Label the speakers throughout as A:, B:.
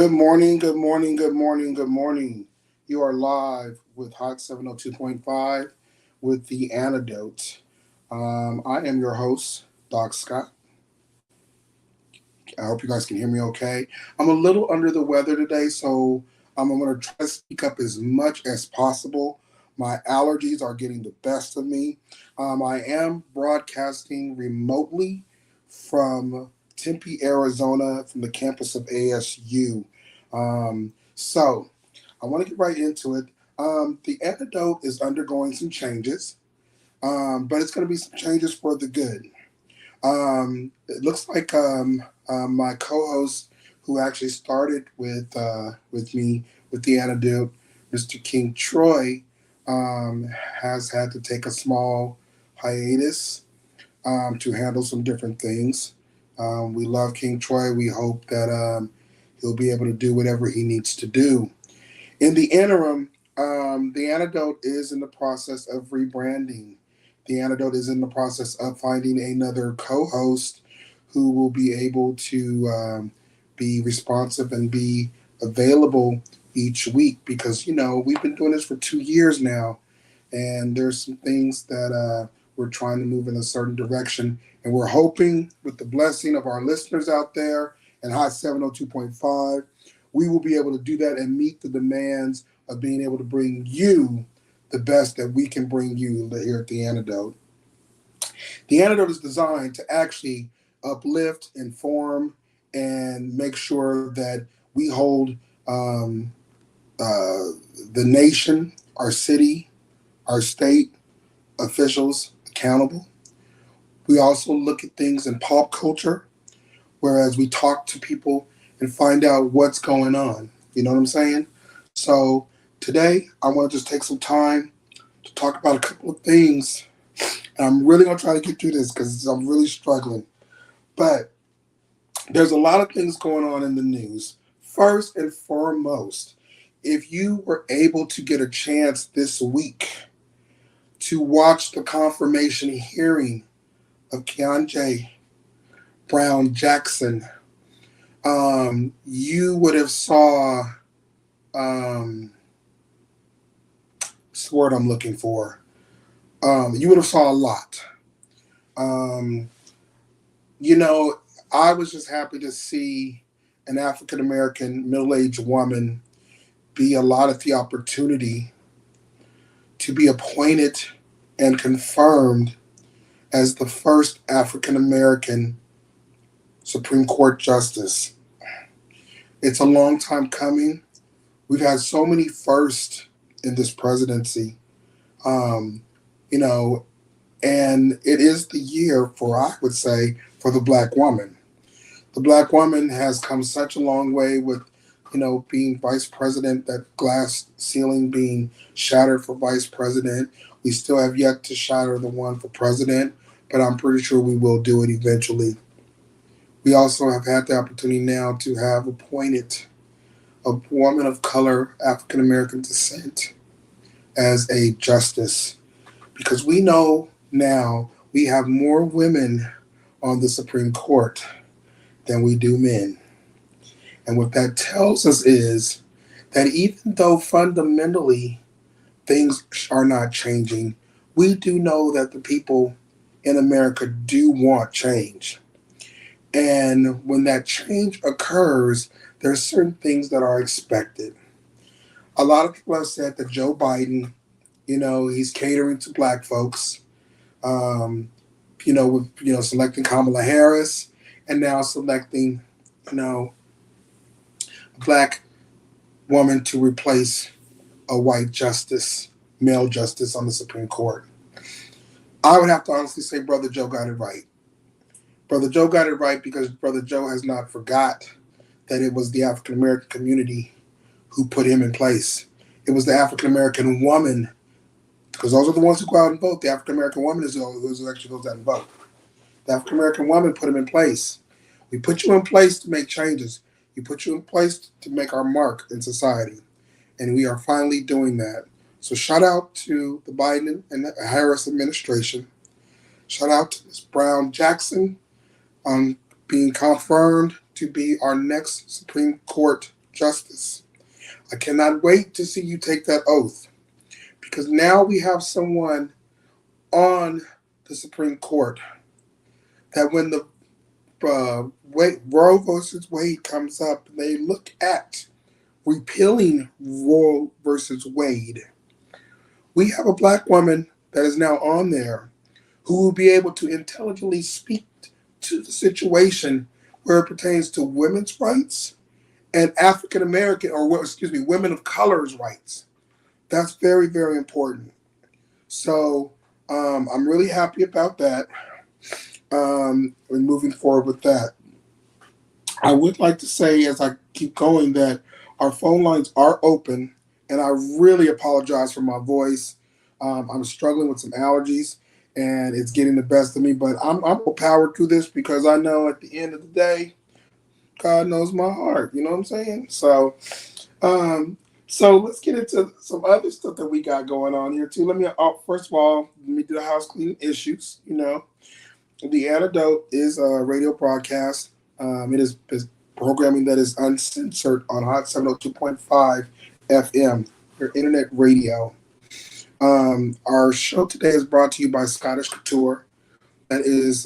A: Good morning, good morning, good morning, good morning. You are live with Hot 702.5 with the Antidote. I am your host, Doc Scott. I hope you guys can hear me okay. I'm a little under the weather today, so I'm going to try to speak up as much as possible. My allergies are getting the best of me. I am broadcasting remotely from Tempe, Arizona, from the campus of ASU. So I want to get right into it. The antidote is undergoing some changes, but it's going to be some changes for the good. It looks like my co-host, who actually started with me with the antidote, Mr. King Troy, um, has had to take a small hiatus to handle some different things. We love King Troy. We hope that he'll be able to do whatever he needs to do. In the interim, the antidote is in the process of rebranding. The antidote is in the process of finding another co host who will be able to be responsive and be available each week because, we've been doing this for 2 years now, and there's some things that we're trying to move in a certain direction. And we're hoping, with the blessing of our listeners out there and Hot 702.5, we will be able to do that and meet the demands of being able to bring you the best that we can bring you here at the Antidote. The Antidote is designed to actually uplift, inform, and make sure that we hold um, the nation, our city, our state officials accountable. We also look at things in pop culture, whereas we talk to people and find out what's going on. You know what I'm saying? So today, I want to just take some time to talk about a couple of things. And I'm really going to try to get through this because I'm really struggling. But there's a lot of things going on in the news. First and foremost, if you were able to get a chance this week to watch the confirmation hearing of Keontae Brown Jackson, you would have saw what's the word I'm looking for. You would have saw a lot. Um, you know, I was just happy to see an African American middle aged woman be allotted the opportunity to be appointed and confirmed as the first African American Supreme Court justice. It's a long time coming. We've had so many firsts in this presidency, um, you know, and it is the year for, I would say, for the black woman. The black woman has come such a long way with, being vice president, that glass ceiling being shattered for vice president. We still have yet to shatter the one for president, but I'm pretty sure we will do it eventually. We also have had the opportunity now to have appointed a woman of color, African American descent, as a justice, because we know now we have more women on the Supreme Court than we do men. And what that tells us is that even though fundamentally things are not changing, we do know that the people in America do want change. And when that change occurs, there are certain things that are expected. A lot of people have said that Joe Biden, he's catering to black folks, um, with, selecting Kamala Harris and now selecting, you know, a black woman to replace a white justice, male justice on the Supreme Court. I would have to honestly say Brother Joe got it right. Brother Joe got it right because Brother Joe has not forgot that it was the African American community who put him in place. It was the African American woman, because those are the ones who go out and vote. The African American woman is who actually goes out and vote. The African American woman put him in place. We put you in place to make changes. We put you in place to make our mark in society. And we are finally doing that. So shout out to the Biden and the Harris administration. Shout out to Ms. Brown Jackson on being confirmed to be our next Supreme Court justice. I cannot wait to see you take that oath because now we have someone on the Supreme Court that when the Roe versus Wade comes up, they look at repealing Roe versus Wade. We have a black woman that is now on there who will be able to intelligently speak to the situation where it pertains to women's rights and African American, or excuse me, women of color's rights. That's very, very important. So I'm really happy about that. And moving forward with that, I would like to say as I keep going that our phone lines are open, and I really apologize for my voice. I'm struggling with some allergies, and it's getting the best of me. But I'm gonna power through this because I know at the end of the day, God knows my heart. You know what I'm saying? Um, so let's get into some other stuff that we got going on here too. First of all, let me do the house cleaning issues. The Antidote is a radio broadcast. It is programming that is uncensored on Hot 702.5 FM, your internet radio. Our show today is brought to you by Scottish Couture. That is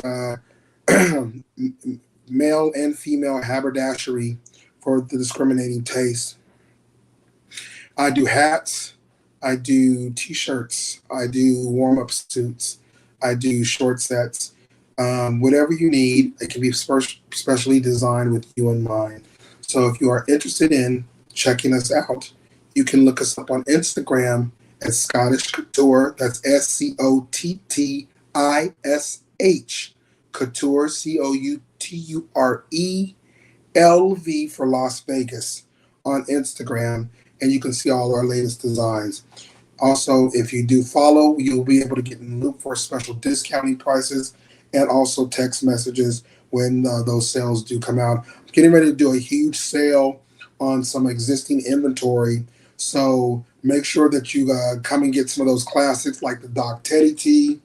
A: male and female haberdashery for the discriminating taste. I do hats, I do t-shirts, I do warm-up suits, I do short sets. Whatever you need, it can be specially designed with you in mind. So if you are interested in checking us out, you can look us up on Instagram at Scottish Couture. That's SCOTTISH Couture, COUTURELV for Las Vegas on Instagram, and you can see all our latest designs. Also, if you do follow, you'll be able to get in the loop for special discounting prices and also text messages when those sales do come out. I'm getting ready to do a huge sale on some existing inventory, so make sure that you come and get some of those classics like the Doc Teddy tee,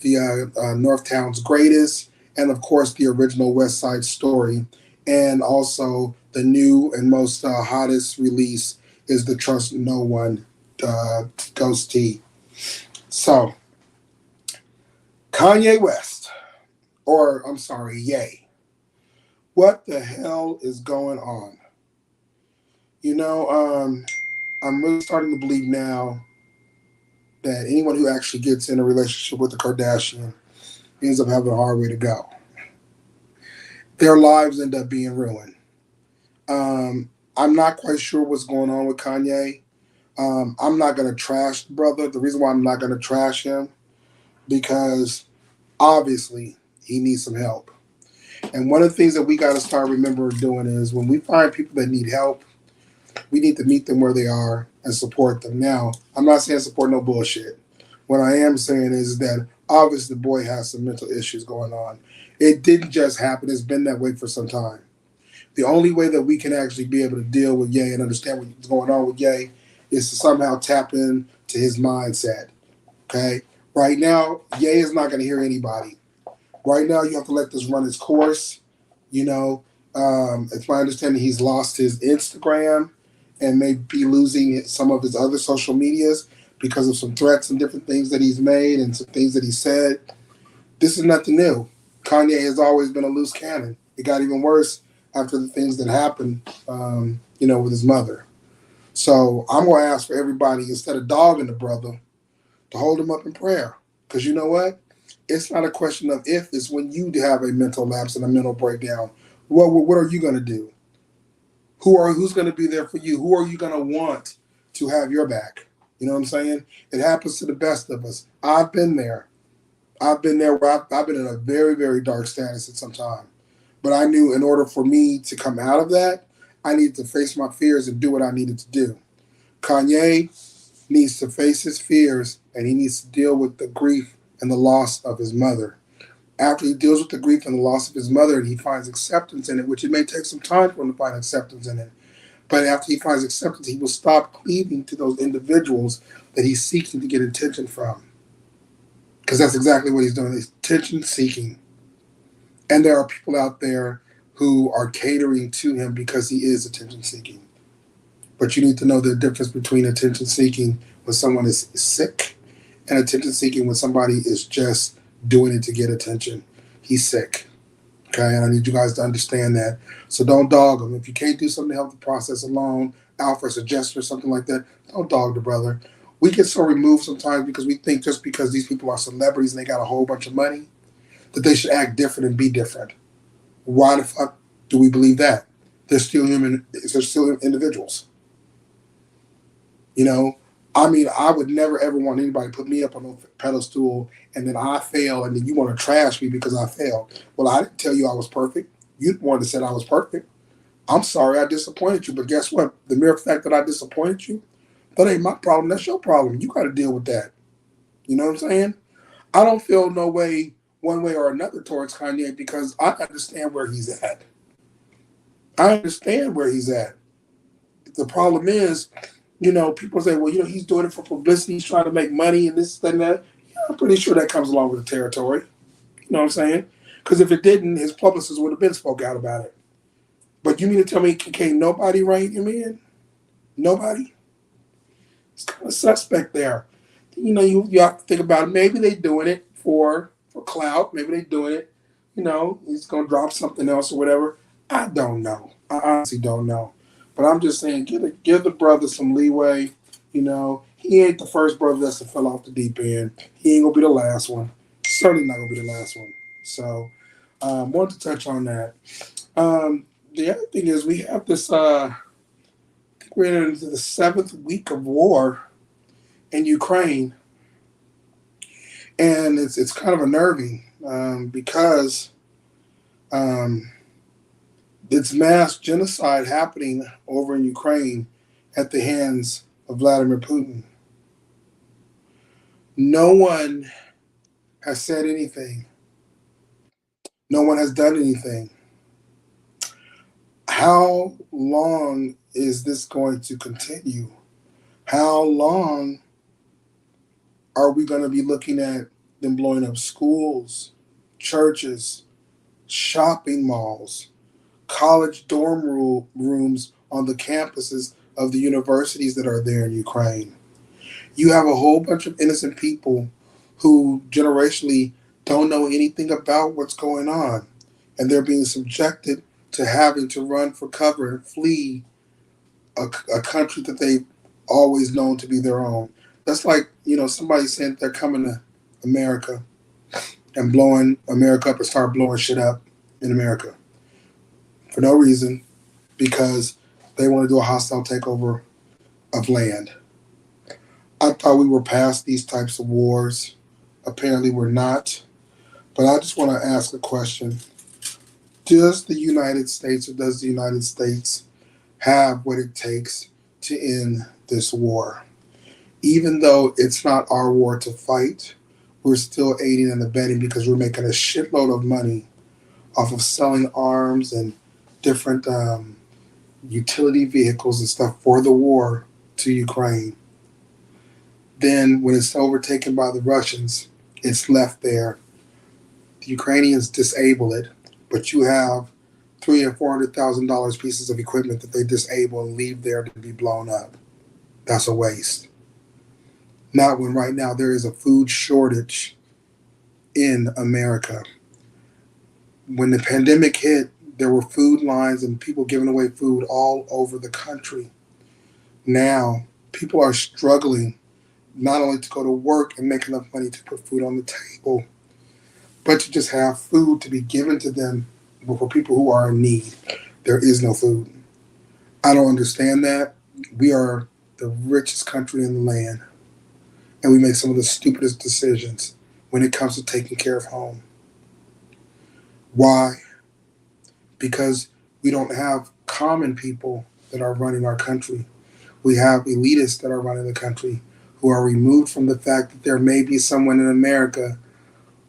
A: the Northtown's Greatest, and of course the original West Side Story, and also the new and most hottest release is the Trust No One Ghost Tee. So, Kanye West, or I'm sorry, Ye. What the hell is going on? I'm really starting to believe now that anyone who actually gets in a relationship with a Kardashian ends up having a hard way to go. Their lives end up being ruined. I'm not quite sure what's going on with Kanye. I'm not going to trash the brother. The reason why I'm not going to trash him, because obviously he needs some help. And one of the things that we got to start remembering doing is when we find people that need help, we need to meet them where they are and support them. Now, I'm not saying support no bullshit. What I am saying is that obviously the boy has some mental issues going on. It didn't just happen. It's been that way for some time. The only way that we can actually be able to deal with Ye and understand what's going on with Ye is to somehow tap into his mindset. Okay? Right now, Ye is not going to hear anybody. Right now, you have to let this run its course. It's my understanding he's lost his Instagram and may be losing some of his other social medias because of some threats and different things that he's made and some things that he said. This is nothing new. Kanye has always been a loose cannon. It got even worse after the things that happened, with his mother. So I'm going to ask for everybody, instead of dogging the brother, to hold him up in prayer. Because you know what? It's not a question of if, it's when you have a mental lapse and a mental breakdown. What are you going to do? Who's going to be there for you? Who are you going to want to have your back? You know what I'm saying? It happens to the best of us. I've been there. I've been there where I've been in a very, very dark status at some time. But I knew in order for me to come out of that, I needed to face my fears and do what I needed to do. Kanye needs to face his fears, and he needs to deal with the grief and the loss of his mother. After he deals with the grief and the loss of his mother and he finds acceptance in it, which it may take some time for him to find acceptance in it, but after he finds acceptance, he will stop cleaving to those individuals that he's seeking to get attention from. Because that's exactly what he's doing. He's attention seeking. And there are people out there who are catering to him because he is attention seeking. But you need to know the difference between attention seeking when someone is sick and attention seeking when somebody is just doing it to get attention. He's sick. Okay, and I need you guys to understand that. So don't dog him. If you can't do something to help the process alone, offer a suggestion or something like that, don't dog the brother. We get so removed sometimes because we think just because these people are celebrities and they got a whole bunch of money that they should act different and be different. Why the fuck do we believe that? They're still human. They're still individuals. You know, I mean, I would never ever want anybody to put me up on a pedestal and then I fail and then you want to trash me because I failed. Well, I didn't tell you I was perfect. You wanted to say I was perfect. I'm sorry I disappointed you, but guess what? The mere fact that I disappointed you, that ain't my problem. That's your problem. You got to deal with that. You know what I'm saying? I don't feel no way, one way or another towards Kanye because I understand where he's at. I understand where he's at. The problem is, people say, well, he's doing it for publicity. He's trying to make money and this and that. Yeah, I'm pretty sure that comes along with the territory. You know what I'm saying? Because if it didn't, his publicist would have been spoke out about it. But you mean to tell me can't nobody rein him in? Nobody? It's kind of suspect there. You have to think about it. Maybe they doing it for clout. Maybe they doing it. He's gonna drop something else or whatever. I don't know. I honestly don't know. But I'm just saying, give the brother some leeway. He ain't the first brother that's to fell off the deep end. He ain't gonna be the last one. Certainly not gonna be the last one. So, wanted to touch on that. The other thing is we have this. I think we're into the 7th week of war in Ukraine, and it's kind of unnerving because it's mass genocide happening over in Ukraine at the hands of Vladimir Putin. No one has said anything. No one has done anything. How long is this going to continue? How long are we going to be looking at them blowing up schools, churches, shopping malls, college dorm rooms on the campuses of the universities that are there in Ukraine? You have a whole bunch of innocent people who generationally don't know anything about what's going on, and they're being subjected to having to run for cover and flee a country that they've always known to be their own. That's like, somebody saying they're coming to America and blowing America up and start blowing shit up in America for no reason because they want to do a hostile takeover of land. I thought we were past these types of wars. Apparently we're not. But I just want to ask a question. Does the United States have what it takes to end this war? Even though it's not our war to fight, we're still aiding and abetting because we're making a shitload of money off of selling arms and different utility vehicles and stuff for the war to Ukraine. Then when it's overtaken by the Russians, it's left there. The Ukrainians disable it, but you have $300,000 and $400,000 pieces of equipment that they disable and leave there to be blown up. That's a waste. Not when right now there is a food shortage in America. When the pandemic hit, there were food lines and people giving away food all over the country. Now, people are struggling not only to go to work and make enough money to put food on the table, but to just have food to be given to them for people who are in need. There is no food. I don't understand that. We are the richest country in the land, and we make some of the stupidest decisions when it comes to taking care of home. Why? Because we don't have common people that are running our country. We have elitists that are running the country who are removed from the fact that there may be someone in America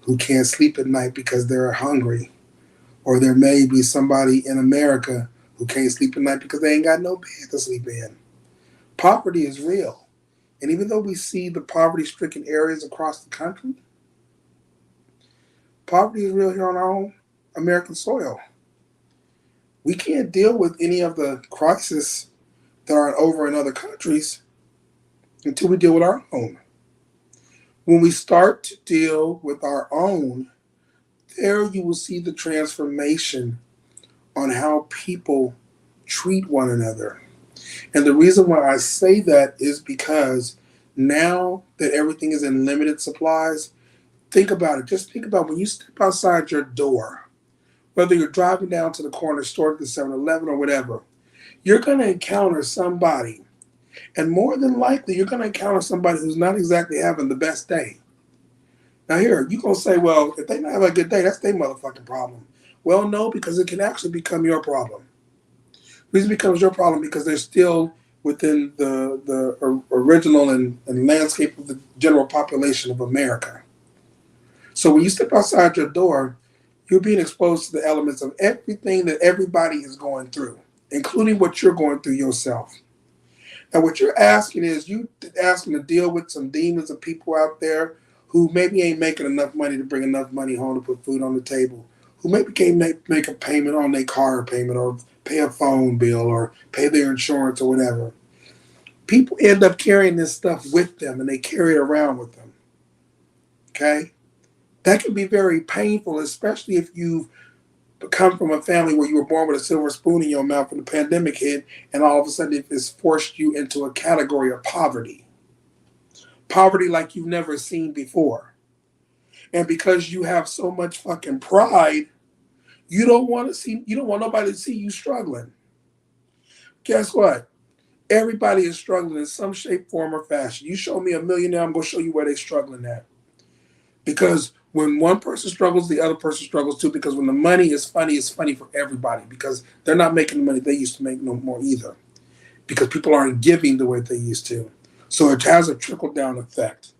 A: who can't sleep at night because they're hungry. Or there may be somebody in America who can't sleep at night because they ain't got no bed to sleep in. Poverty is real. And even though we see the poverty-stricken areas across the country, poverty is real here on our own American soil. We can't deal with any of the crisis that are over in other countries until we deal with our own. When we start to deal with our own, there you will see the transformation on how people treat one another. And the reason why I say that is because now that everything is in limited supplies, think about it. Just think about when you step outside your door, whether you're driving down to the corner store, to the 7-Eleven or whatever, you're going to encounter somebody. And more than likely, you're going to encounter somebody who's not exactly having the best day. Now, here, you're going to say, well, if they not have a good day, that's their motherfucking problem. Well, no, because it can actually become your problem. The reason it becomes your problem because they're still within the original and landscape of the general population of America. So when you step outside your door, you're being exposed to the elements of everything that everybody is going through, including what you're going through yourself. And what you're asking is you asking to deal with some demons of people out there who maybe ain't making enough money to bring enough money home to put food on the table, who maybe can't make a payment on their car payment or pay a phone bill or pay their insurance or whatever. People end up carrying this stuff with them and they carry it around with them. Okay? That can be very painful, especially if you've come from a family where you were born with a silver spoon in your mouth and the pandemic hit, and all of a sudden it's forced you into a category of poverty. Poverty like you've never seen before. And because you have so much fucking pride, you don't want nobody to see you struggling. Guess what? Everybody is struggling in some shape, form, or fashion. You show me a millionaire, I'm gonna show you where they're struggling at. Because when one person struggles, the other person struggles too. Because when the money is funny, it's funny for everybody. Because they're not making the money they used to make no more either. Because people aren't giving the way they used to. So it has a trickle down effect.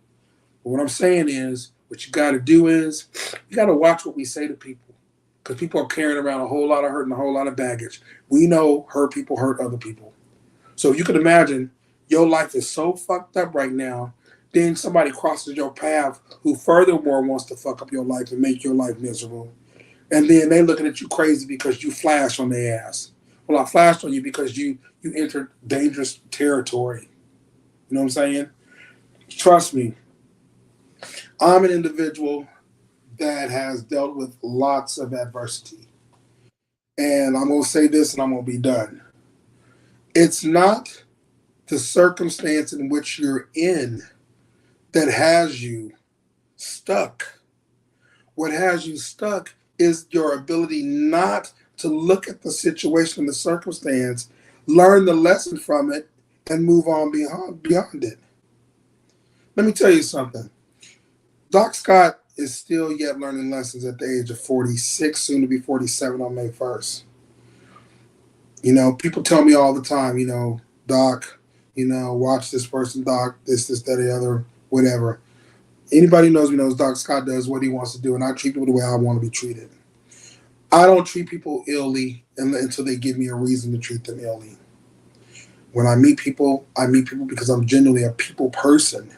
A: But what I'm saying is, what you got to do is, you got to watch what we say to people. Because people are carrying around a whole lot of hurt and a whole lot of baggage. We know hurt people hurt other people. So if you could imagine, your life is so fucked up right now, then somebody crosses your path who furthermore wants to fuck up your life and make your life miserable. And then they looking at you crazy because you flashed on their ass. Well, I flashed on you because you entered dangerous territory. You know what I'm saying? Trust me, I'm an individual that has dealt with lots of adversity. And I'm going to say this and I'm going to be done. It's not the circumstance in which you're in that has you stuck. What has you stuck is your ability not to look at the situation and the circumstance, learn the lesson from it, and move on beyond it. Let me tell you something. Doc Scott is still yet learning lessons at the age of 46, soon to be 47 on May 1st. You know, people tell me all the time, Doc, watch this person, Doc, this, that, the other, whatever. Anybody who knows me knows Doc Scott does what he wants to do, and I treat people the way I want to be treated. I don't treat people illy until they give me a reason to treat them illy. When I meet people because I'm genuinely a people person,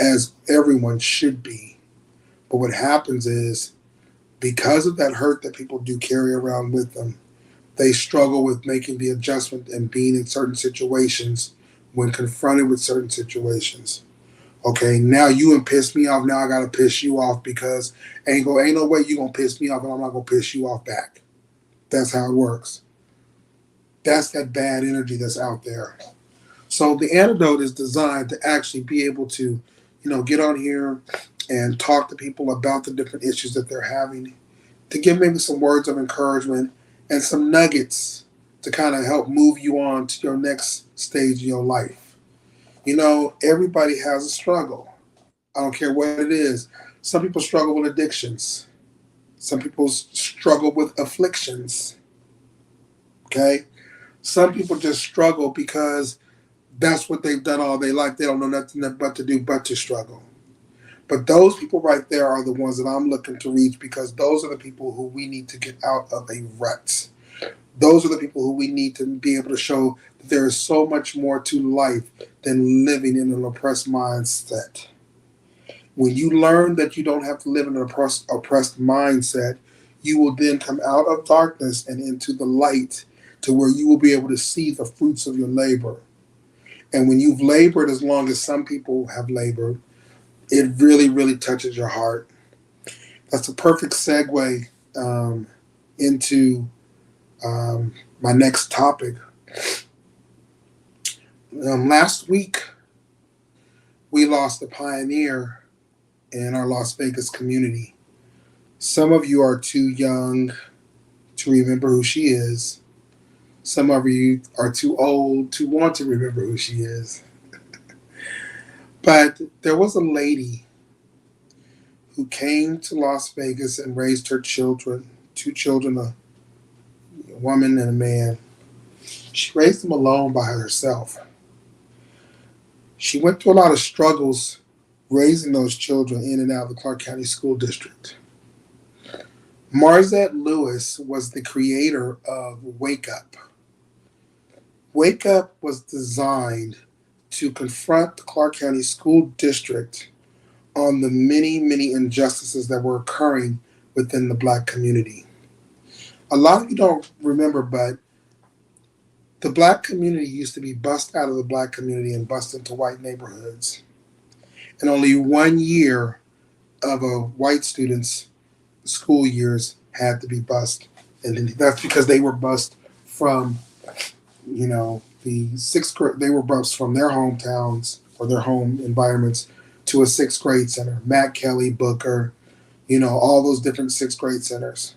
A: as everyone should be. But what happens is, because of that hurt that people do carry around with them, they struggle with making the adjustment and being in certain situations when confronted with certain situations. Okay, now you and piss me off. Now I gotta piss you off because ain't no way you gonna piss me off, and I'm not gonna piss you off back. That's how it works. That's that bad energy that's out there. So the antidote is designed to actually be able to, get on here and talk to people about the different issues that they're having, to give maybe some words of encouragement and some nuggets to kind of help move you on to your next stage of your life. Everybody has a struggle. I don't care what it is. Some people struggle with addictions. Some people struggle with afflictions. Okay? Some people just struggle because that's what they've done all their life. They don't know nothing but to do but to struggle. But those people right there are the ones that I'm looking to reach, because those are the people who we need to get out of a rut. Those are the people who we need to be able to show that there is so much more to life than living in an oppressed mindset. When you learn that you don't have to live in an oppressed mindset, you will then come out of darkness and into the light to where you will be able to see the fruits of your labor. And when you've labored as long as some people have labored, it really, really touches your heart. That's a perfect segue into my next topic. Last week, we lost a pioneer in our Las Vegas community. Some of you are too young to remember who she is. Some of you are too old to want to remember who she is. But there was a lady who came to Las Vegas and raised her children, two children, a woman and a man. She raised them alone by herself. She went through a lot of struggles raising those children in and out of the Clark County School District. Marzette Lewis was the creator of Wake Up. Wake Up was designed to confront the Clark County School District on the many, many injustices that were occurring within the Black community. A lot of you don't remember, but the Black community used to be bussed out of the Black community and bussed into white neighborhoods. And only 1 year of a white student's school years had to be bussed. And that's because they were bussed from, the sixth grade. They were bussed from their hometowns or their home environments to a sixth grade center. Matt Kelly, Booker, all those different sixth grade centers.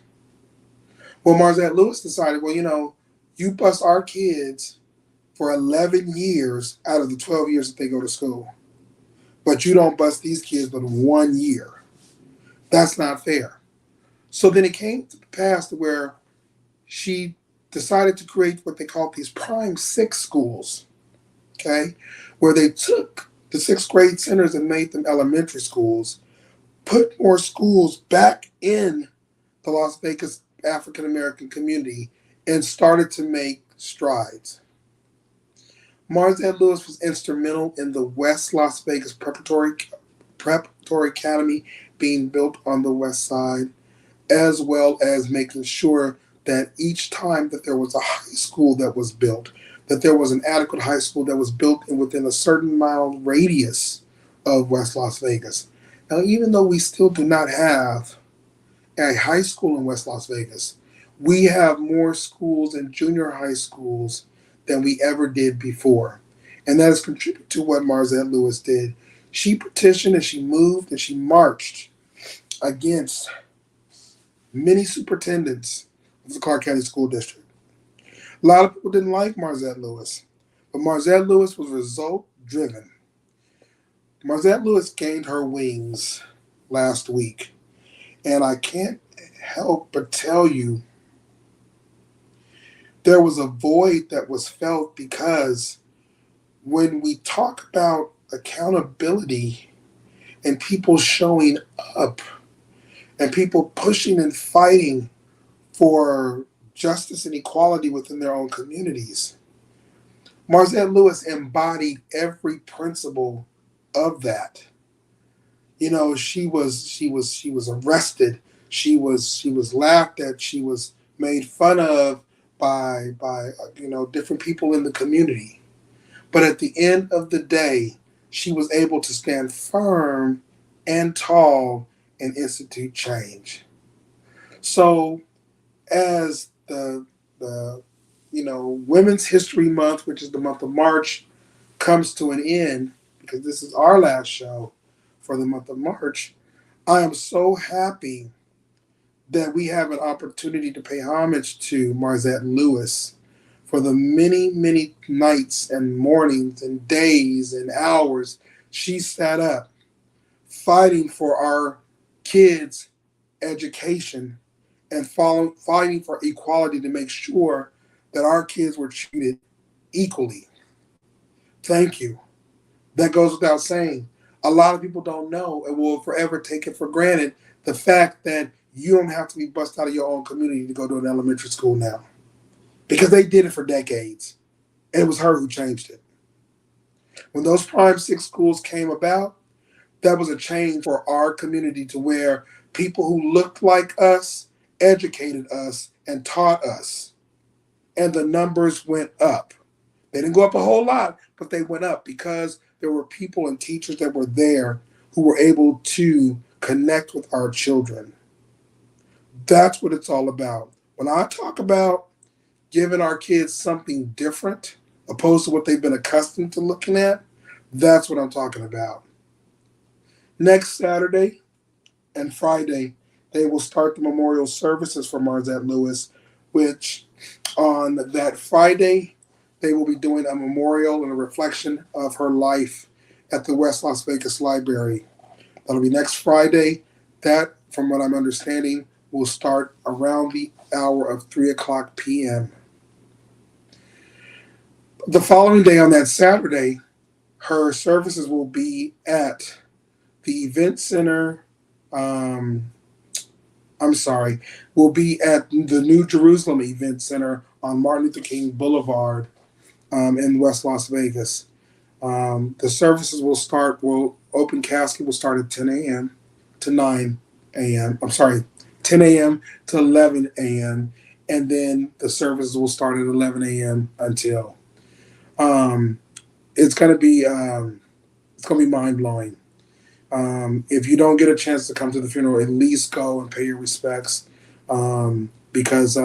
A: Well, Marzette Lewis decided, you bus our kids for 11 years out of the 12 years that they go to school. But you don't bus these kids but 1 year. That's not fair. So then it came to pass to where she decided to create what they called these prime six schools, okay, where they took the sixth grade centers and made them elementary schools, put more schools back in the Las Vegas African American community, and started to make strides. Marzette Lewis was instrumental in the West Las Vegas Preparatory Academy being built on the west side, as well as making sure that each time that there was a high school that was built, that there was an adequate high school that was built within a certain mile radius of West Las Vegas. Now, even though we still do not have a high school in West Las Vegas, we have more schools and junior high schools than we ever did before. And that has contributed to what Marzette Lewis did. She petitioned and she moved and she marched against many superintendents of the Clark County School District. A lot of people didn't like Marzette Lewis, but Marzette Lewis was result driven. Marzette Lewis gained her wings last week, and I can't help but tell you there was a void that was felt, because when we talk about accountability and people showing up and people pushing and fighting for justice and equality within their own communities, Marzette Lewis embodied every principle of that. She was arrested. She was laughed at. She was made fun of by different people in the community. But at the end of the day, she was able to stand firm and tall and institute change. So as the Women's History Month, which is the month of March, comes to an end, because this is our last show for the month of March, I am so happy that we have an opportunity to pay homage to Marzette Lewis for the many, many nights and mornings and days and hours she sat up fighting for our kids' education and fighting for equality to make sure that our kids were treated equally. Thank you. That goes without saying. A lot of people don't know and will forever take it for granted the fact that you don't have to be bussed out of your own community to go to an elementary school now. Because they did it for decades. And it was her who changed it. When those Prime 6 schools came about, that was a change for our community, to where people who looked like us educated us and taught us. and the numbers went up. They didn't go up a whole lot, but they went up because there were people and teachers that were there who were able to connect with our children. That's what it's all about. When I talk about giving our kids something different opposed to what they've been accustomed to looking at, that's what I'm talking about. Next Saturday and Friday, they will start the memorial services for Marzette Lewis, which on that Friday, they will be doing a memorial and a reflection of her life at the West Las Vegas Library. That'll be next Friday. That, from what I'm understanding, will start around the hour of 3 o'clock p.m. The following day, on that Saturday, her services will be at the event center. Um, I'm sorry, will be at the New Jerusalem Event Center on Martin Luther King Boulevard in West Las Vegas. The services will open casket will start at 10 a.m. to 9 a.m. I'm sorry, 10 a.m. to 11 a.m. And then the services will start at 11 a.m. until. Um, it's gonna be mind blowing. If you don't get a chance to come to the funeral, at least go and pay your respects, because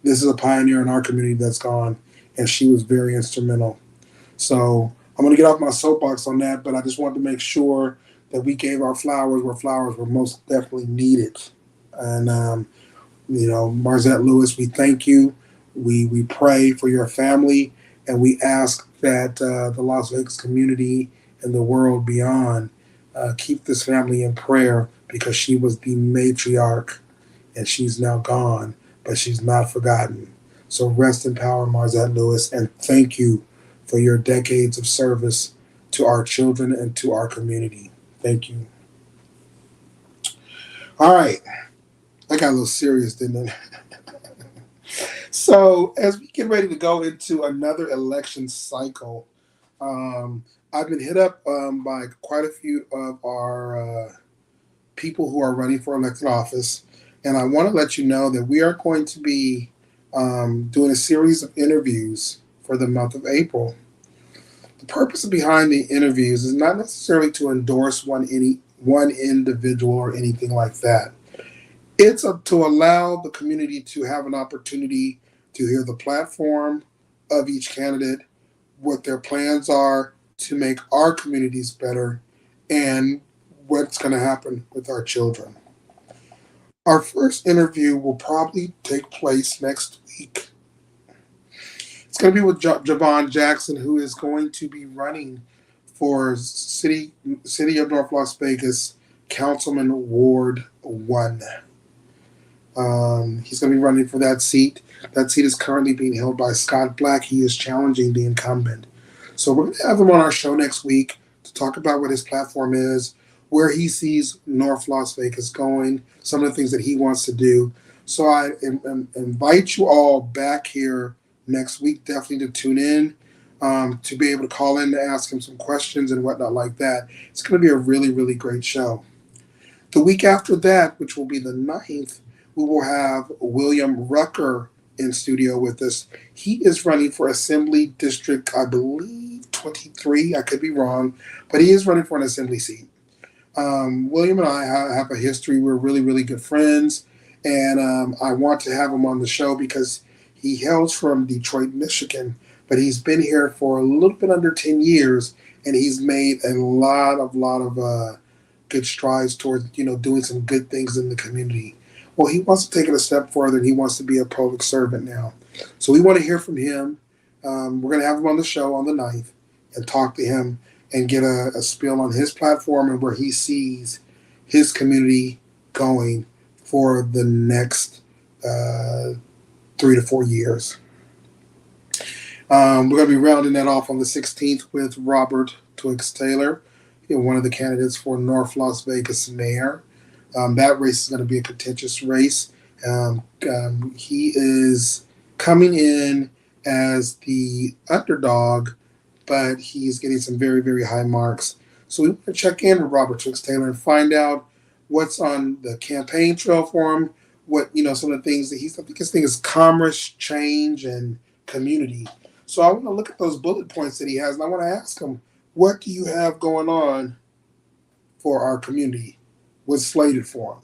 A: this is a pioneer in our community that's gone, and she was very instrumental. So I'm going to get off my soapbox on that, but I just wanted to make sure that we gave our flowers where flowers were most definitely needed. And Marzette Lewis, we thank you. We pray for your family, and we ask that the Las Vegas community and the world beyond keep this family in prayer because she was the matriarch and she's now gone, but she's not forgotten. So rest in power, Marzette Lewis, and thank you for your decades of service to our children and to our community. Thank you. All right. I got a little serious, didn't it? So, as we get ready to go into another election cycle, I've been hit up by quite a few of our people who are running for elected office, and I want to let you know that we are going to be doing a series of interviews for the month of April. The purpose behind the interviews is not necessarily to endorse one individual or anything like that. It's to allow the community to have an opportunity to hear the platform of each candidate, what their plans are to make our communities better, and what's going to happen with our children. Our first interview will probably take place next week. It's going to be with Javon Jackson, who is going to be running for City of North Las Vegas Councilman Ward 1. He's going to be running for that seat. That seat is currently being held by Scott Black. He is challenging the incumbent. So we're going to have him on our show next week to talk about what his platform is, where he sees North Las Vegas going, some of the things that he wants to do. So I invite you all back here next week, definitely to tune in, to be able to call in to ask him some questions and whatnot like that. It's going to be a really, really great show. The week after that, which will be the 9th, we will have William Rucker in studio with us. He is running for Assembly District, I believe, 23. I could be wrong, but he is running for an assembly seat. William and I have a history. We're really, really good friends, and I want to have him on the show because he hails from Detroit, Michigan, but he's been here for a little bit under 10 years, and he's made a lot of good strides towards doing some good things in the community. Well, he wants to take it a step further, and he wants to be a public servant now. So we want to hear from him. We're going to have him on the show on the 9th and talk to him and get a spiel on his platform and where he sees his community going for the next 3 to 4 years. We're going to be rounding that off on the 16th with Robert Twiggs Taylor, one of the candidates for North Las Vegas mayor. That race is going to be a contentious race. He is coming in as the underdog, but he's getting some very, very high marks. So we want to check in with Robert Twiggs Taylor and find out what's on the campaign trail for him, what some of the things that I think his thing is commerce, change, and community. So I want to look at those bullet points that he has, and I want to ask him, what do you have going on for our community? What's slated for him?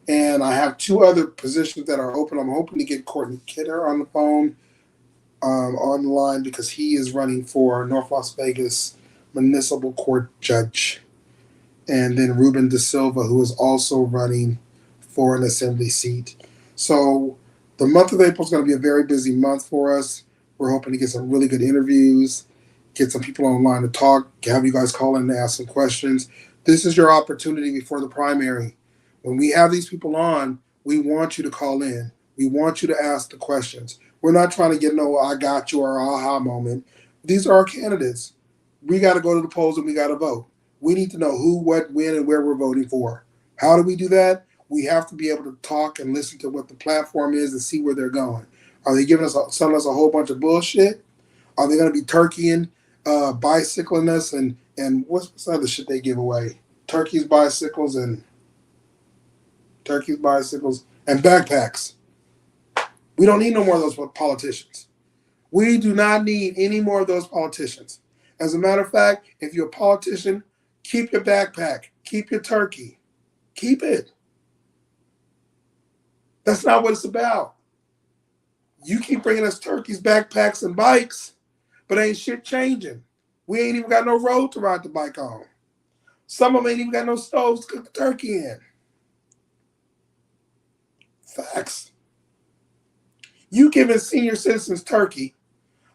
A: And I have two other positions that are open. I'm hoping to get Courtney Kidder on the phone, on the line, because he is running for North Las Vegas Municipal Court Judge. And then Ruben Da Silva, who is also running for an assembly seat. So the month of April is going to be a very busy month for us. We're hoping to get some really good interviews, get some people online to talk, have you guys call in and ask some questions. This is your opportunity before the primary. When we have these people on, we want you to call in. We want you to ask the questions. We're not trying to get no I got you or aha moment. These are our candidates. We got to go to the polls and we got to vote. We need to know who, what, when, and where we're voting for. How do we do that? We have to be able to talk and listen to what the platform is and see where they're going. Are they selling us a whole bunch of bullshit? Are they going to be turkeying, bicycling us, and what's the other shit they give away? Bicycles, and backpacks. We don't need no more of those politicians. We do not need any more of those politicians. As a matter of fact, if you're a politician, keep your backpack, keep your turkey, keep it. That's not what it's about. You keep bringing us turkeys, backpacks, and bikes, but ain't shit changing. We ain't even got no road to ride the bike on. Some of them ain't even got no stoves to cook the turkey in. Facts. You giving senior citizens turkey.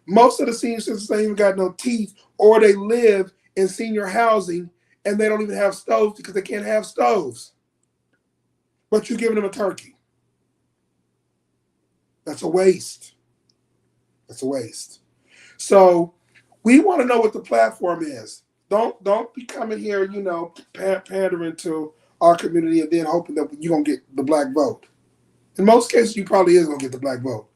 A: Most of the senior citizens ain't even got no teeth, or they live in senior housing and they don't even have stoves because they can't have stoves. But you're giving them a turkey. That's a waste. That's a waste. So we want to know what the platform is. Don't be coming here, pandering to our community and then hoping that you're going to get the black vote. In most cases, you probably is going to get the black vote.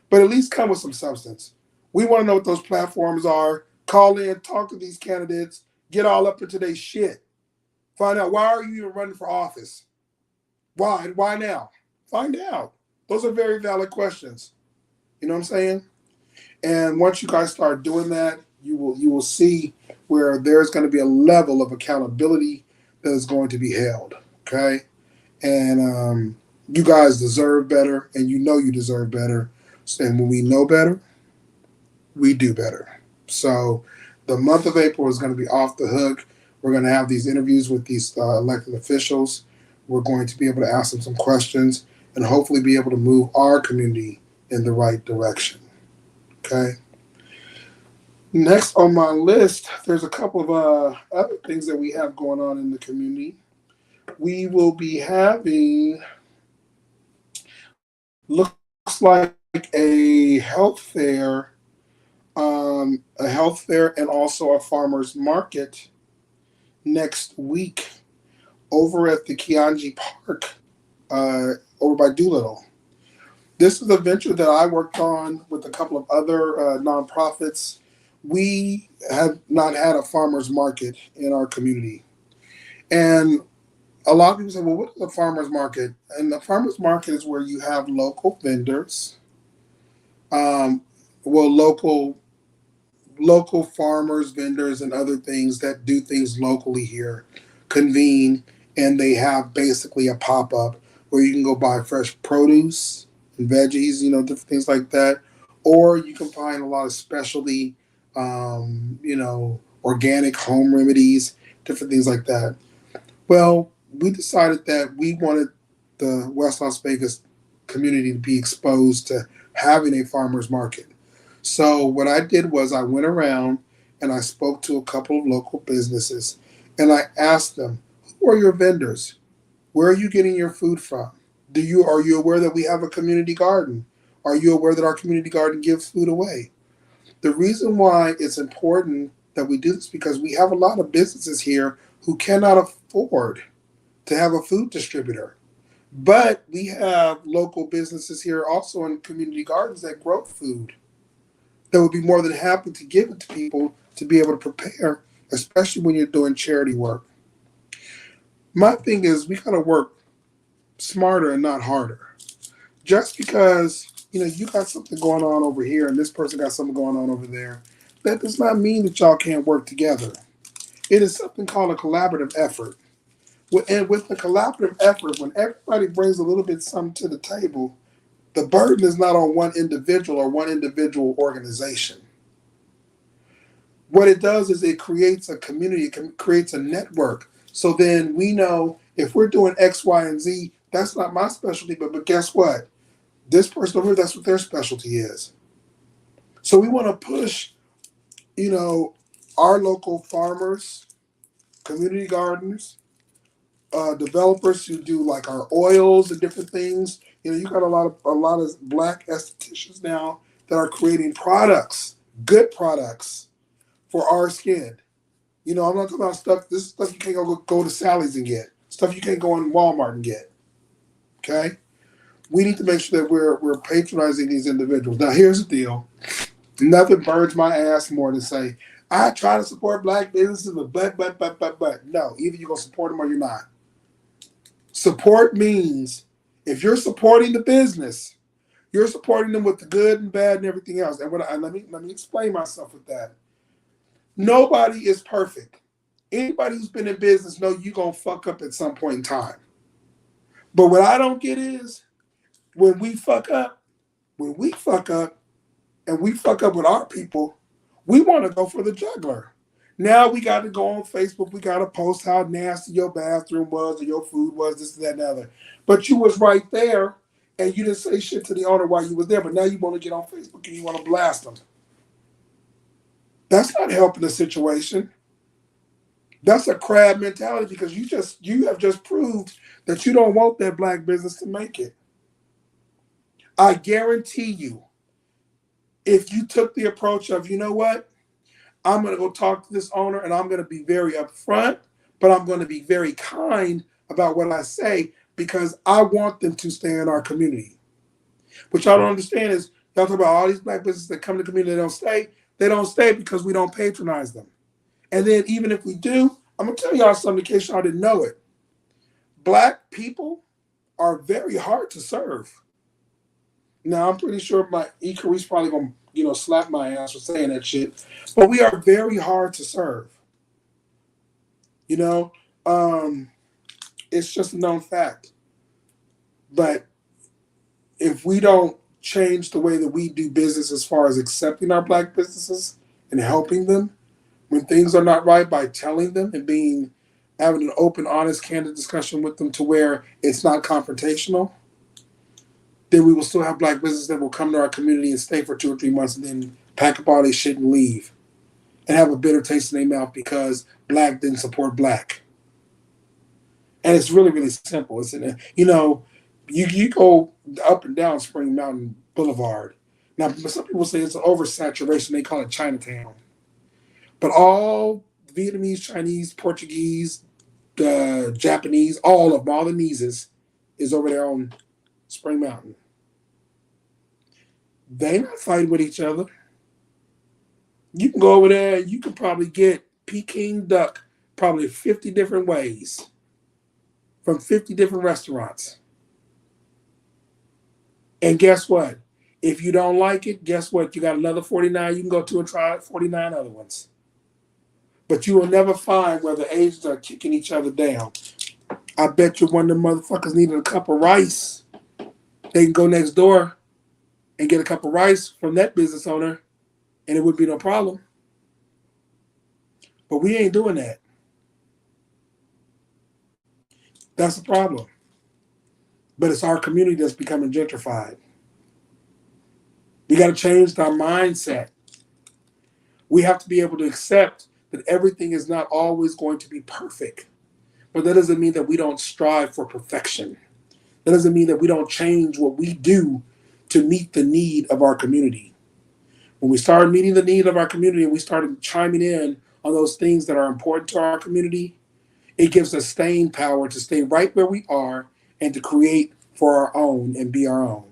A: But at least come with some substance. We want to know what those platforms are. Call in, talk to these candidates, get all up into their shit. Find out, why are you even running for office? Why? Why now? Find out. Those are very valid questions. You know what I'm saying? And once you guys start doing that, you will see where there's going to be a level of accountability that is going to be held. Okay? And you guys deserve better, and you know you deserve better. And when we know better, we do better. So the month of April is going to be off the hook. We're going to have these interviews with these elected officials. We're going to be able to ask them some questions and hopefully be able to move our community in the right direction. Okay? Next on my list, there's a couple of other things that we have going on in the community. We will be having, looks like a health fair and also a farmer's market next week over at the Kianji Park over by Doolittle. This is a venture that I worked on with a couple of other nonprofits. We have not had a farmer's market in our community. And a lot of people say, well, what is a farmer's market? And the farmer's market is where you have local vendors, um, local farmers, vendors, and other things that do things locally here convene, and they have basically a pop up where you can go buy fresh produce and veggies, different things like that. Or you can find a lot of specialty, organic home remedies, different things like that. Well, we decided that we wanted the West Las Vegas community to be exposed to having a farmer's market. So what I did was I went around and I spoke to a couple of local businesses and I asked them, who are your vendors? Where are you getting your food from? Are you aware that we have a community garden? Are you aware that our community garden gives food away? The reason why it's important that we do this is because we have a lot of businesses here who cannot afford to have a food distributor. But we have local businesses here also in community gardens that grow food that would be more than happy to give it to people to be able to prepare, especially when you're doing charity work. My thing is we got to work smarter and not harder. Just because you got something going on over here and this person got something going on over there. That does not mean that y'all can't work together. It is something called a collaborative effort. And with the collaborative effort, when everybody brings a little bit something to the table, the burden is not on one individual or one individual organization. What it does is it creates a community, it creates a network. So then we know if we're doing X, Y, and Z, that's not my specialty, but guess what? This person over here, that's what their specialty is. So we want to push, you know, our local farmers, community gardeners, developers who do like our oils and different things. You got a lot of black estheticians now that are creating products, good products for our skin. I'm not talking about stuff. This is stuff you can't go to Sally's and get. Stuff you can't go in Walmart and get. Okay, we need to make sure that we're patronizing these individuals. Now, here's the deal: nothing burns my ass more than say I try to support black businesses, but no. Either you're gonna support them or you're not. Support means if you're supporting the business, you're supporting them with the good and bad and everything else. And let me explain myself with that. Nobody is perfect. Anybody who's been in business know you're gonna fuck up at some point in time. But what I don't get is when we fuck up, and we fuck up with our people, we want to go for the juggler. Now we got to go on Facebook. We got to post how nasty your bathroom was or your food was, this, that, and the other. But you was right there, and you didn't say shit to the owner while you was there. But now you want to get on Facebook and you want to blast them. That's not helping the situation. That's a crab mentality because you have just proved that you don't want that black business to make it. I guarantee you, if you took the approach of, you know what, I'm going to go talk to this owner and I'm going to be very upfront, but I'm going to be very kind about what I say because I want them to stay in our community. What y'all don't understand is y'all talk about all these black businesses that come to the community, they don't stay because we don't patronize them. And then even if we do, I'm going to tell y'all something in case y'all didn't know it. Black people are very hard to serve. Now, I'm pretty sure my Icari's probably going to, slap my ass for saying that shit. But we are very hard to serve. It's just a known fact. But if we don't change the way that we do business as far as accepting our black businesses and helping them when things are not right by telling them and having an open, honest, candid discussion with them to where it's not confrontational, then we will still have black businesses that will come to our community and stay for 2 or 3 months and then pack up all their shit and leave and have a bitter taste in their mouth because black didn't support black. And it's really, really simple. You go up and down Spring Mountain Boulevard. Now, some people say it's an oversaturation. They call it Chinatown. But all Vietnamese, Chinese, Portuguese, Japanese, all of them, all the Nieces is over there on Spring Mountain. They not fighting with each other. You can go over there and you can probably get Peking duck probably 50 different ways from 50 different restaurants. And guess what? If you don't like it, guess what? You got another 49 you can go to and try 49 other ones. But you will never find where the Asians are kicking each other down. I bet you one of them motherfuckers needed a cup of rice. They can go next door and get a cup of rice from that business owner, and it would be no problem. But we ain't doing that. That's the problem. But it's our community that's becoming gentrified. We got to change our mindset. We have to be able to accept that everything is not always going to be perfect. But that doesn't mean that we don't strive for perfection. That doesn't mean that we don't change what we do to meet the need of our community. When we started meeting the need of our community and we started chiming in on those things that are important to our community, it gives us staying power to stay right where we are and to create for our own and be our own.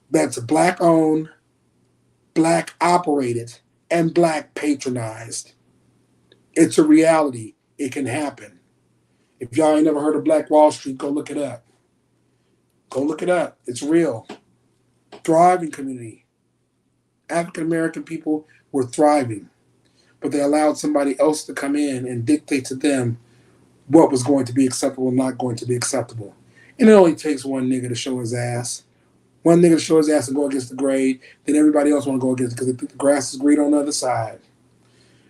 A: That's black owned, black operated, and black patronized. It's a reality. It can happen. If y'all ain't never heard of Black Wall Street, go look it up. Go look it up. It's real. thriving community. African American people were thriving, but they allowed somebody else to come in and dictate to them what was going to be acceptable and not going to be acceptable. And it only takes one nigga to show his ass. One nigga to show his ass and go against the grade, then everybody else want to go against it because they think the grass is green on the other side.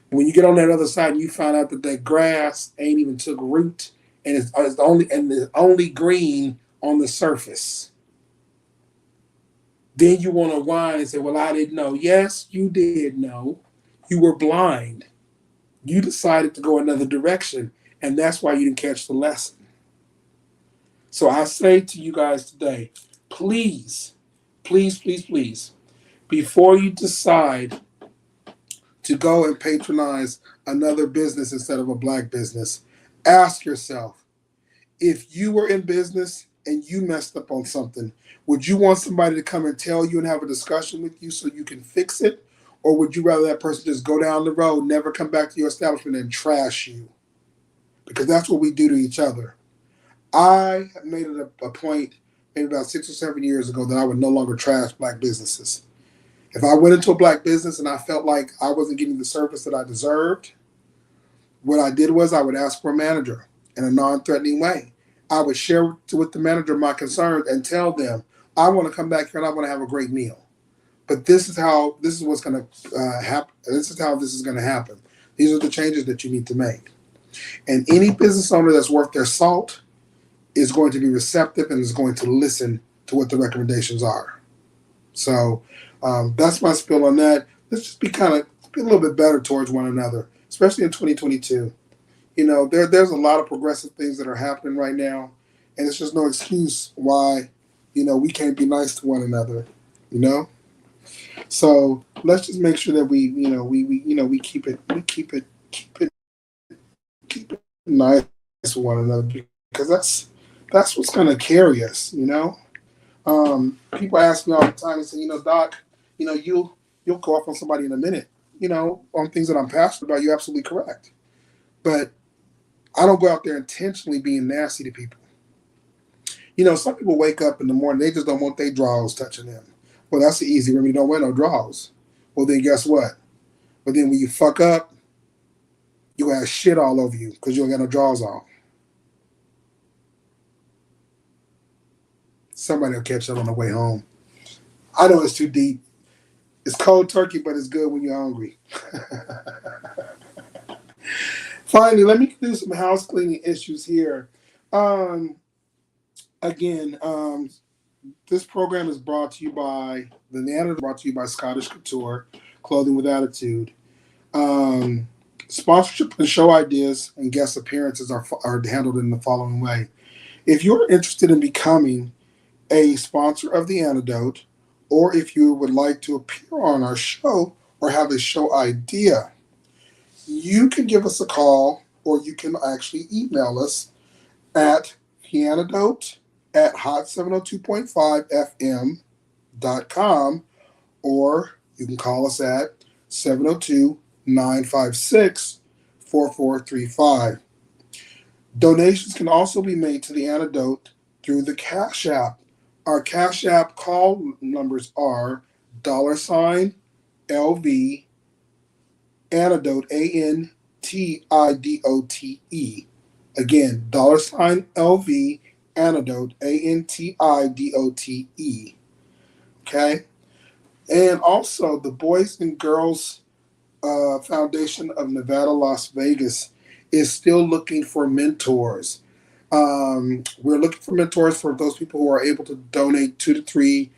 A: When you get on that other side and you find out that that grass ain't even took root and it's only green on the surface, then you want to whine and say, "Well, I didn't know." Yes, you did know. You were blind. You decided to go another direction, and that's why you didn't catch the lesson. So I say to you guys today, please, please, please, please, before you decide to go and patronize another business instead of a black business, ask yourself, if you were in business and you messed up on something, would you want somebody to come and tell you and have a discussion with you so you can fix it? Or would you rather that person just go down the road, never come back to your establishment and trash you? Because that's what we do to each other. I made it a point maybe about 6 or 7 years ago that I would no longer trash black businesses. If I went into a black business and I felt like I wasn't getting the service that I deserved, what I did was I would ask for a manager in a non-threatening way. I would share with the manager my concerns and tell them, I want to come back here and I want to have a great meal. But this is what's going to happen. This is how this is going to happen. These are the changes that you need to make. And any business owner that's worth their salt is going to be receptive and is going to listen to what the recommendations are. So that's my spill on that. Let's just be a little bit better towards one another, especially in 2022. There's a lot of progressive things that are happening right now, and it's just no excuse why, we can't be nice to one another. So let's just make sure that we keep it nice with one another, because that's what's gonna carry us. People ask me all the time and say, Doc, you'll go off on somebody in a minute, on things that I'm passionate about. You're absolutely correct, but I don't go out there intentionally being nasty to people. Some people wake up in the morning, they just don't want their drawers touching them. Well, that's the easy remedy. Don't wear no drawers. Well, then guess what? But then when you fuck up, you'll have shit all over you because you don't got no drawers on. Somebody will catch that on the way home. I know it's too deep. It's cold turkey, but it's good when you're hungry. Finally, let me do some house cleaning issues here. Again, this program is brought to you by brought to you by Scottish Couture, Clothing with Attitude. Sponsorship and show ideas and guest appearances are handled in the following way. If you're interested in becoming a sponsor of the Antidote, or if you would like to appear on our show or have a show idea, you can give us a call, or you can actually email us at hot702.5fm.com, or you can call us at 702-956-4435. Donations can also be made to the Antidote through the Cash App. Our Cash App call numbers are $LV Antidote, ANTIDOTE. Again, $LV Antidote, ANTIDOTE. Okay? And also, the Boys and Girls Foundation of Nevada, Las Vegas is still looking for mentors. We're looking for mentors for those people who are able to donate 2 to 3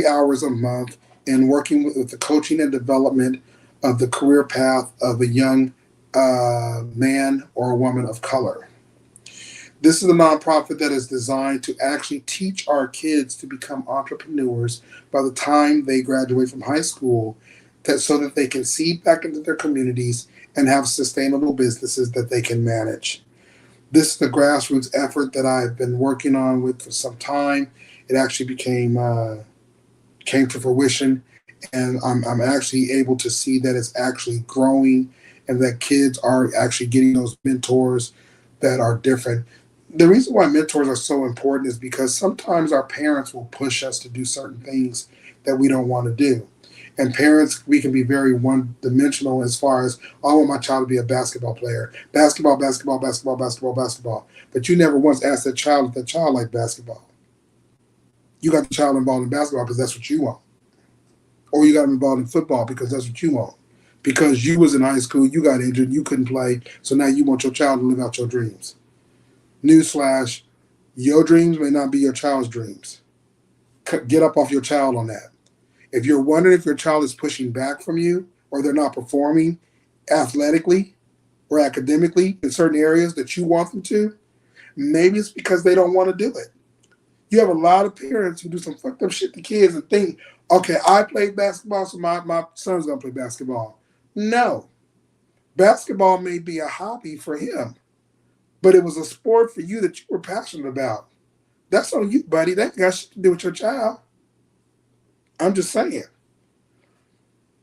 A: hours a month in working with the coaching and development of the career path of a young man or a woman of color. This is a nonprofit that is designed to actually teach our kids to become entrepreneurs by the time they graduate from high school, so that they can seed back into their communities and have sustainable businesses that they can manage. This is the grassroots effort that I've been working on with for some time. It actually came to fruition, and I'm actually able to see that it's actually growing and that kids are actually getting those mentors that are different. The reason why mentors are so important is because sometimes our parents will push us to do certain things that we don't want to do. And parents, we can be very one dimensional as far as, oh, I want my child to be a basketball player. Basketball, basketball, basketball, basketball, basketball. But you never once asked that child if that child liked basketball. You got the child involved in basketball because that's what you want. Or you got them involved in football because that's what you want. Because you was in high school, you got injured, you couldn't play, so now you want your child to live out your dreams. Newsflash, your dreams may not be your child's dreams. Get up off your child on that. If you're wondering if your child is pushing back from you or they're not performing athletically or academically in certain areas that you want them to, maybe it's because they don't want to do it. You have a lot of parents who do some fucked up shit to kids and think, okay, I played basketball, so my son's going to play basketball. No. Basketball may be a hobby for him, but it was a sport for you that you were passionate about. That's on you, buddy. That got shit to do with your child. I'm just saying.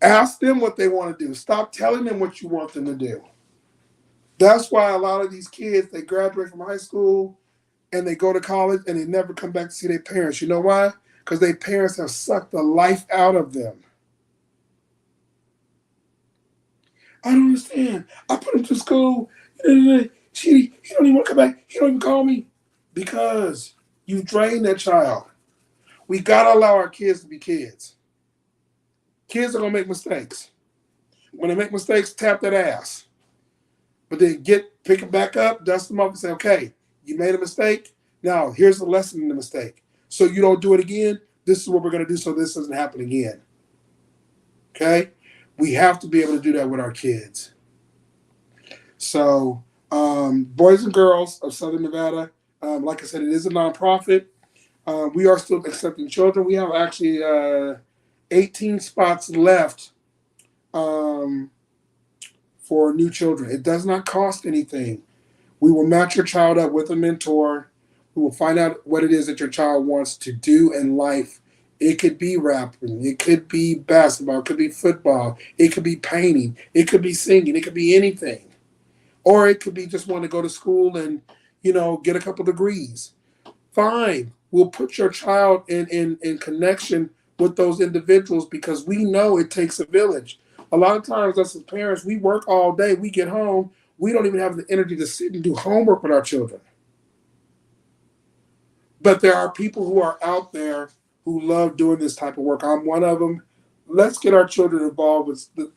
A: Ask them what they want to do. Stop telling them what you want them to do. That's why a lot of these kids, they graduate from high school and they go to college and they never come back to see their parents. You know why? Because their parents have sucked the life out of them. I don't understand. I put him to school. He don't even want to come back. He don't even call me. Because you drained that child. We got to allow our kids to be kids. Kids are going to make mistakes. When they make mistakes, tap that ass. But then pick them back up, dust them off, and say, okay, you made a mistake. Now, here's the lesson in the mistake. So you don't do it again. This is what we're going to do so this doesn't happen again. Okay? We have to be able to do that with our kids. So, Boys and Girls of Southern Nevada, like I said, it is a nonprofit. We are still accepting children. We have actually 18 spots left for new children. It does not cost anything. We will match your child up with a mentor. We will find out what it is that your child wants to do in life. It could be rapping. It could be basketball. It could be football. It could be painting. It could be singing. It could be anything. Or it could be just want to go to school and, get a couple degrees. Fine. We'll put your child in connection with those individuals because we know it takes a village. A lot of times, us as parents, we work all day. We get home. We don't even have the energy to sit and do homework with our children. But there are people who are out there who love doing this type of work. I'm one of them. Let's get our children involved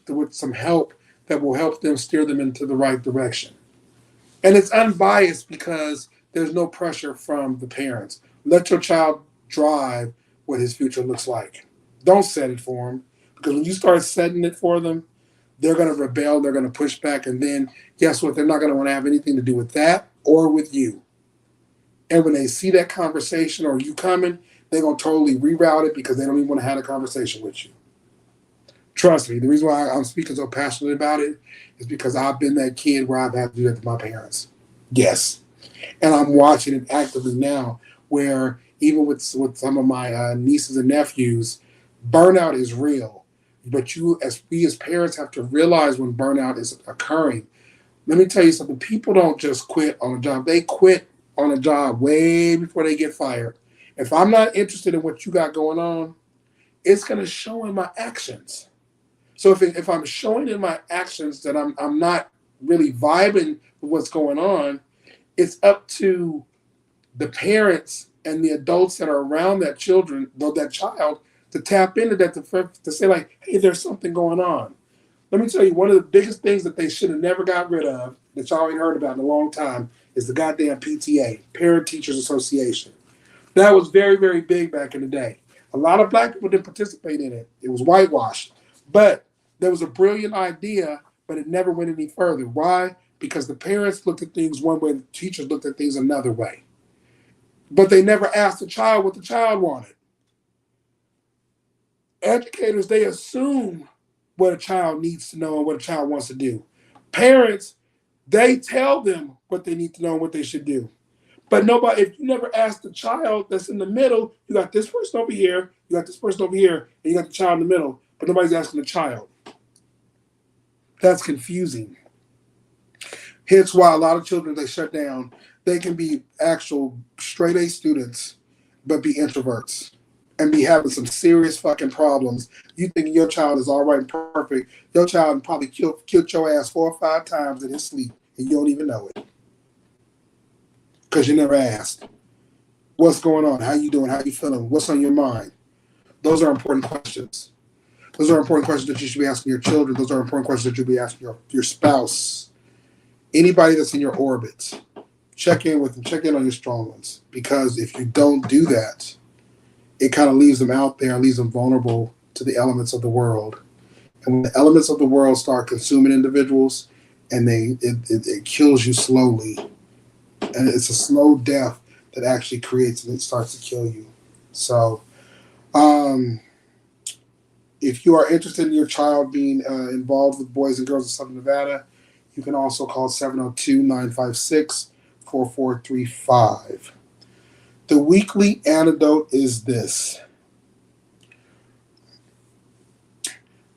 A: with some help that will help them steer them into the right direction. And it's unbiased because there's no pressure from the parents. Let your child drive what his future looks like. Don't set it for him. Because when you start setting it for them, they're going to rebel, they're going to push back, and then guess what? They're not going to want to have anything to do with that or with you. And when they see that conversation or you coming, they're going to totally reroute it because they don't even want to have a conversation with you. Trust me, the reason why I'm speaking so passionately about it is because I've been that kid where I've had to do that to my parents. Yes. And I'm watching it actively now where even with some of my nieces and nephews, burnout is real. But we as parents have to realize when burnout is occurring. Let me tell you something. People don't just quit on a job. They quit on a job way before they get fired. If I'm not interested in what you got going on, it's going to show in my actions. So if I'm showing in my actions that I'm not really vibing with what's going on, it's up to the parents and the adults that are around that child to tap into that to say like, hey, there's something going on. Let me tell you, one of the biggest things that they should have never got rid of, that y'all ain't heard about in a long time, is the goddamn PTA, Parent Teachers Association. That was very, very big back in the day. A lot of black people didn't participate in it. It was whitewashed. But there was a brilliant idea, but it never went any further. Why? Because the parents looked at things one way, the teachers looked at things another way. But they never asked the child what the child wanted. Educators, they assume what a child needs to know and what a child wants to do. Parents, they tell them what they need to know and what they should do. But nobody, if you never ask the child that's in the middle, you got this person over here, you got this person over here, and you got the child in the middle, but nobody's asking the child. That's confusing. Hence why a lot of children they shut down, they can be actual straight A students, but be introverts and be having some serious fucking problems. You think your child is all right and perfect. Your child probably killed your ass 4 or 5 times in his sleep and you don't even know it. Because you never asked. What's going on? How you doing? How you feeling? What's on your mind? Those are important questions. Those are important questions that you should be asking your children. Those are important questions that you'll be asking your spouse. Anybody that's in your orbit. Check in with them. Check in on your strong ones. Because if you don't do that, it kind of leaves them out there and leaves them vulnerable to the elements of the world. And when the elements of the world start consuming individuals, and it kills you slowly, and it's a slow death that actually creates and it starts to kill you. So, if you are interested in your child being involved with Boys and Girls of Southern Nevada, you can also call 702-956-4435. The weekly antidote is this.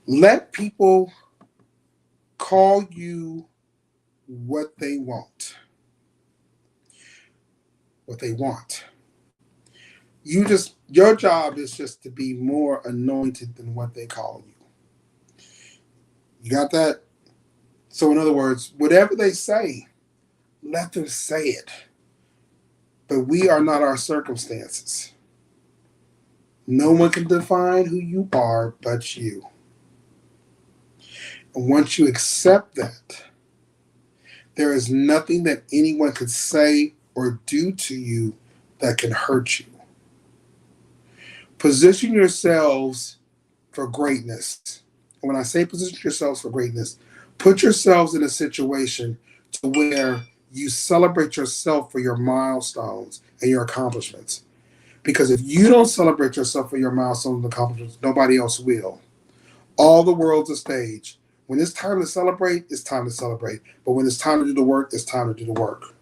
A: Let people call you what they want. What they want. Your job is just to be more anointed than what they call you. You got that? So in other words, whatever they say, let them say it. But we are not our circumstances. No one can define who you are but you. And once you accept that, there is nothing that anyone could say or do to you that can hurt you. Position yourselves for greatness. And when I say position yourselves for greatness, put yourselves in a situation to where you celebrate yourself for your milestones and your accomplishments. Because if you don't celebrate yourself for your milestones and accomplishments, nobody else will. All the world's a stage. When it's time to celebrate, it's time to celebrate. But when it's time to do the work, it's time to do the work.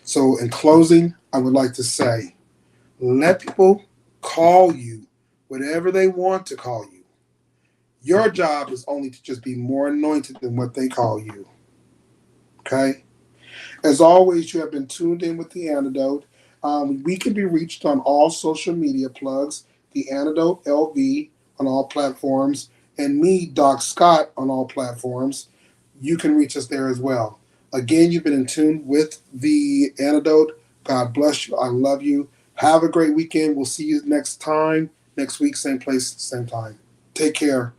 A: So in closing, I would like to say, let people call you whatever they want to call you. Your job is only to just be more anointed than what they call you. Okay? As always, you have been tuned in with The Antidote. We can be reached on all social media plugs, The Antidote LV on all platforms, and me, Doc Scott, on all platforms. You can reach us there as well. Again, you've been in tune with The Antidote. God bless you. I love you. Have a great weekend. We'll see you next time, next week, same place, same time. Take care.